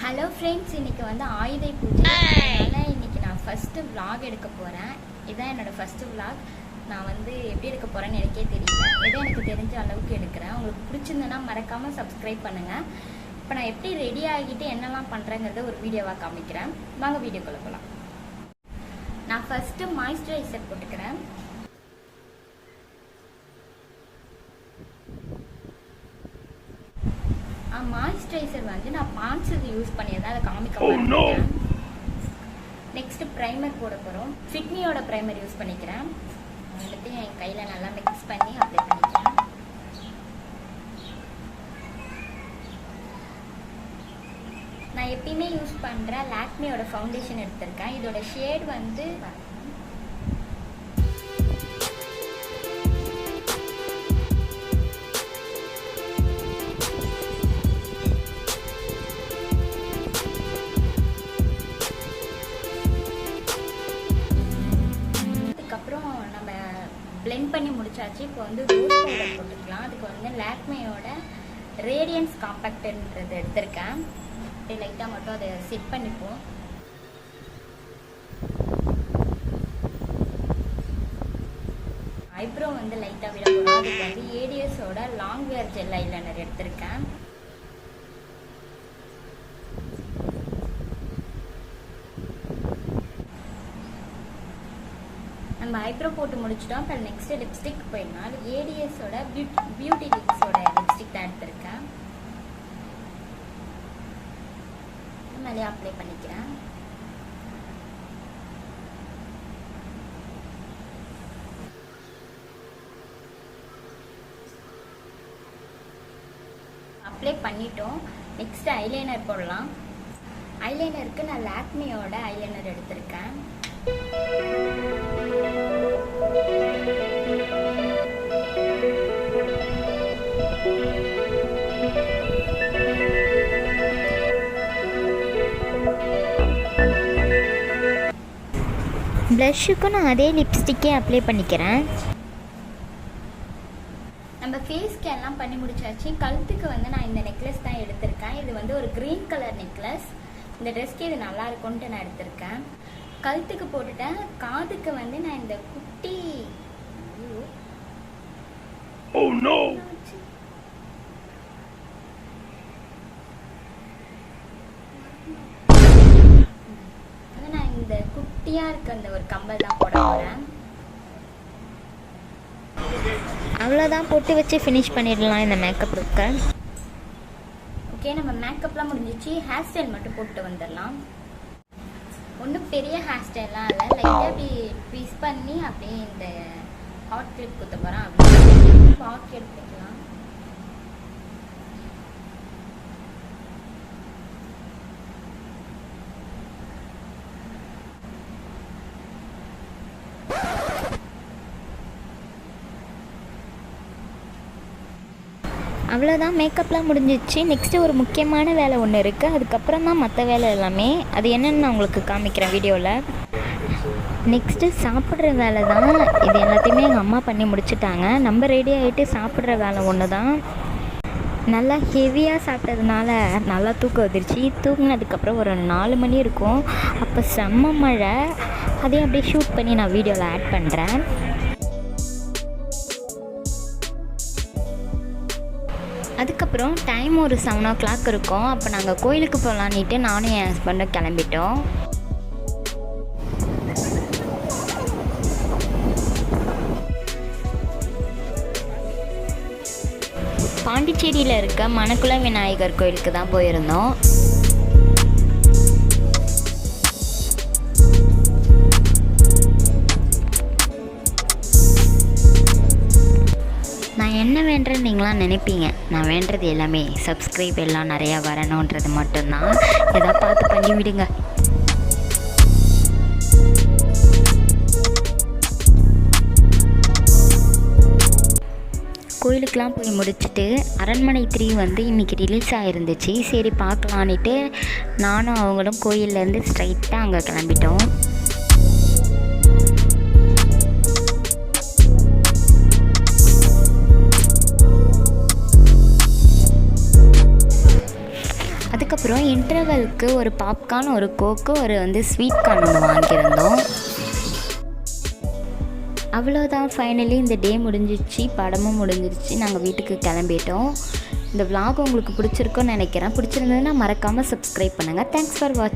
Hello friends, இன்றைக்கி வந்து ஆயுத பூஜை. அதனால் இன்றைக்கி நான் ஃபஸ்ட்டு vlog எடுக்க போகிறேன். இதுதான் என்னோடய ஃபஸ்ட்டு vlog. நான் வந்து எப்படி எடுக்க போகிறேன்னு எனக்கே தெரியல. ஏதோ எனக்கு தெரிஞ்ச அளவுக்கு எடுக்கிறேன். உங்களுக்கு பிடிச்சிருந்ததுன்னா மறக்காமல் சப்ஸ்கிரைப் பண்ணுங்கள். இப்போ நான் எப்படி ரெடி ஆகிட்டு என்னெல்லாம் பண்ணுறேங்கிறத ஒரு வீடியோவாக காமிக்கிறேன். வாங்க வீடியோக்குள்ளே போகலாம். நான் ஃபஸ்ட்டு மாய்ஸ்சரைசர் போட்டுக்கிறேன். மாய்ஸ்சரைசர் வந்து நான் பான்ஸ் யூஸ் பண்ணியிருந்தேன், அதை காமிக்க மாட்டேன். நெக்ஸ்ட் ப்ரைமர் போட போகிறோம். ஃபிட்மியோட ப்ரைமர் யூஸ் பண்ணிக்கிறேன். எல்லாத்தையும் என் கையில் நல்லா மிக்ஸ் பண்ணி அப்ளை பண்ணிக்கிறேன். நான் எப்பயுமே யூஸ் பண்ணுற லாக்மியோட ஃபவுண்டேஷன் எடுத்திருக்கேன். இதோட ஷேட் வந்து பிளெண்ட் பண்ணி முடிச்சாச்சு. இப்போ வந்து ரோஸ் பவுடர் போட்டுக்கலாம். அதுக்கு வந்து லாக்மியோட ரேடியன்ஸ் காம்பேக்ட்ன்றது எடுத்திருக்கேன். அப்படியே லைட்டாக மட்டும் அதை செட் பண்ணிப்போம். ஐப்ரோ வந்து லைட்டாக விட போகிறோம். அதுக்கு வந்து ஏடிஎஸோட லாங் வேர் ஜெல் ஐலைனர் எடுத்திருக்கேன். நம்ம ஐப்ரோ போட்டு முடிச்சிட்டோம். இப்போ நெக்ஸ்ட் லிப்ஸ்டிக் போயிடலாம். ஏடிஎஸோட பியூட்டி லிப்ஸோட லிப்ஸ்டிக் தான் எடுத்திருக்கேன். மேலே அப்ளை பண்ணிக்கிறேன். அப்ளை பண்ணிட்டோம். நெக்ஸ்ட் ஐலைனர் போடலாம். ஐலைனருக்கு நான் லாக்மியோட ஐலைனர் எடுத்திருக்கேன். ப்ளஷ்ஷுக்கும் நான் அதே லிப்ஸ்டிக்கே அப்ளை பண்ணிக்கிறேன். நம்ம ஃபேஸ்க்கு எல்லாம் பண்ணி முடிச்சாச்சு. கழுத்துக்கு வந்து நான் இந்த நெக்லஸ் தான் எடுத்திருக்கேன். இது வந்து ஒரு க்ரீன் கலர் நெக்லஸ். இந்த ட்ரெஸ்க்கு இது நல்லா இருக்கும்ன்ட்டு நான் எடுத்திருக்கேன். கழுத்துக்கு போட்டுட்டேன். காதுக்கு வந்து நான் இந்த குட்டி நான் இந்த குட்டியா இருக்க அந்த ஒரு கம்பல் தான் போட போறேன். அவ்வளோதான், போட்டு வச்சு ஃபினிஷ் பண்ணிடலாம் இந்த மேக்கப் லுக்கை. ஓகே, நம்ம மேக்கப்லாம் முடிஞ்சிச்சு. ஹேர் ஸ்டைல் மட்டும் போட்டு வந்துடலாம். ஒன்றும் பெரிய ஹேர் ஸ்டைல்லாம் இல்லை, லைட்டாக அப்படி ட்விஸ்ட் பண்ணி அப்படியே இந்த ஹாட் கிளிப் குத்த போகிறேன். அப்படியே பாக் எடுத்துக்கலாம். அவ்வளோதான், மேக்கப்லாம் முடிஞ்சிச்சு. நெக்ஸ்ட்டு ஒரு முக்கியமான வேலை ஒன்று இருக்குது. அதுக்கப்புறம் தான் மற்ற வேலை எல்லாமே. அது என்னென்னு நான் உங்களுக்கு காமிக்கிறேன் வீடியோவில். நெக்ஸ்ட்டு சாப்பிட்ற வேலை தான். இது எல்லாத்தையுமே எங்கள் அம்மா பண்ணி முடிச்சுட்டாங்க. நம்ம ரெடி ஆகிட்டு சாப்பிட்ற வேலை ஒன்று தான். நல்லா ஹெவியாக சாப்பிட்டதுனால நல்லா தூக்கம் வந்துருச்சு. தூங்கினதுக்கப்புறம் ஒரு 4 மணி இருக்கும். அப்போ செம்ம மழை. அதையும் அப்படியே ஷூட் பண்ணி நான் வீடியோவில் ஆட் பண்ணுறேன். அதுக்கப்புறம் டைம் ஒரு 7 o'clock இருக்கும். அப்போ நாங்கள் கோயிலுக்கு போகலான்ட்டு நானும் என் ஹஸ்பண்டும் கிளம்பிட்டோம். பாண்டிச்சேரியில் இருக்க மணக்குலவிநாயகர் கோயிலுக்கு தான் போயிருந்தோம். நான் என்ன வேண்டுறேன்னு நீங்களாம் நினைப்பீங்க. நான் வேண்டுறது எல்லாமே சப்ஸ்கிரைப் எல்லாம் நிறையா வரணுன்றது மட்டும்தான். எதாவது பார்த்து பண்ணி விடுங்க. கோயிலுக்கெலாம் போய் முடிச்சுட்டு அரண்மனை 3 வந்து இன்றைக்கி ரிலீஸ் ஆகிருந்துச்சு. சரி பார்க்கலான்ட்டு நானும் அவங்களும் கோயிலேருந்து ஸ்ட்ரைட்டாக அங்கே கிளம்பிட்டோம். அப்புறம் இன்டர்வெலுக்கு ஒரு பாப்கார்ன், ஒரு கோக்கு, ஒரு ஸ்வீட் கார்ன் ஒன்று வாங்கியிருந்தோம். அவ்வளோதான், ஃபைனலி இந்த டே முடிஞ்சிச்சு, படமும் முடிஞ்சிருச்சு. நாங்கள் வீட்டுக்கு கிளம்பிட்டோம். இந்த vlog உங்களுக்கு பிடிச்சிருக்குன்னு நினைக்கிறேன். பிடிச்சிருந்ததுன்னா மறக்காமல் சப்ஸ்கிரைப் பண்ணுங்கள். தேங்க்ஸ் ஃபார் வாட்சிங்.